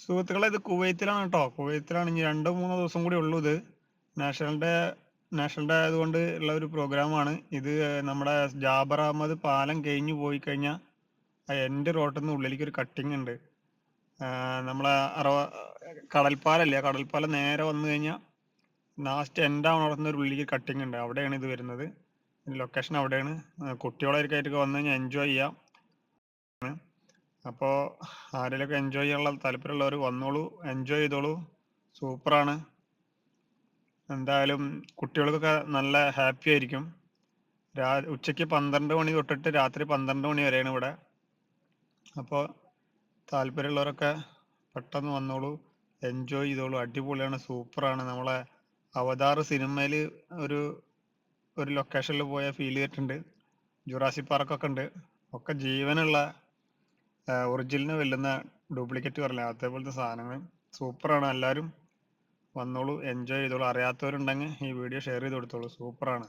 സുഹൃത്തുക്കളെ, ഇത് കുവൈത്തിലാണ് കേട്ടോ. കുവൈത്തിലാണ്. ഇനി 2-3 ദിവസം കൂടി ഉള്ളൂ ഇത്. നാഷണൽ ഡേ നാഷണൽ ഡേ ആയതുകൊണ്ട് ഉള്ള ഒരു പ്രോഗ്രാമാണ് ഇത്. നമ്മുടെ ജാബർ അഹമ്മദ് പാലം കഴിഞ്ഞു പോയി കഴിഞ്ഞാൽ എൻ്റെ റോട്ടിൽ നിന്ന് ഉള്ളിലേക്ക് ഒരു കട്ടിങ് ഉണ്ട്. നമ്മളെ കടൽപ്പാലല്ലേ, കടൽപ്പാലം നേരെ വന്നു കഴിഞ്ഞാൽ ലാസ്റ്റ് എൻ്റെ അവിടെ ഒരു ഉള്ളിലേക്ക് കട്ടിങ് ഉണ്ട്. അവിടെയാണ് ഇത് വരുന്നത്. ലൊക്കേഷൻ അവിടെയാണ്. കുട്ടികളൊക്കെ വന്നു കഴിഞ്ഞാൽ എൻജോയ് ചെയ്യാം. അപ്പോൾ ആരെങ്കിലുമൊക്കെ എൻജോയ് ചെയ്യാനുള്ള താല്പര്യമുള്ളവർ വന്നോളൂ, എൻജോയ് ചെയ്തോളൂ. സൂപ്പറാണ്. എന്തായാലും കുട്ടികൾക്കൊക്കെ നല്ല ഹാപ്പി ആയിരിക്കും. ഉച്ചയ്ക്ക് 12 മണി തൊട്ടിട്ട് രാത്രി 12 മണി വരെയാണ് ഇവിടെ. അപ്പോൾ താല്പര്യമുള്ളവരൊക്കെ പെട്ടെന്ന് വന്നോളൂ, എൻജോയ് ചെയ്തോളൂ. അടിപൊളിയാണ്, സൂപ്പറാണ്. നമ്മളെ അവതാർ സിനിമയിൽ ഒരു ഒരു ലൊക്കേഷനിൽ പോയ ഫീൽ ചെയ്തിട്ടുണ്ട്. ജുറാസി പാർക്കൊക്കെ ഉണ്ട്. ഒക്കെ ജീവനുള്ള ഒറിജിനലിന് വെല്ലുന്ന ഡ്യൂപ്ലിക്കേറ്റ് പറയില്ല, അതേപോലത്തെ സാധനങ്ങൾ. സൂപ്പറാണ്. എല്ലാവരും വന്നോളൂ, എൻജോയ് ചെയ്തോളൂ. അറിയാത്തവരുണ്ടെങ്കിൽ ഈ വീഡിയോ ഷെയർ ചെയ്ത് കൊടുത്തോളൂ. സൂപ്പറാണ്.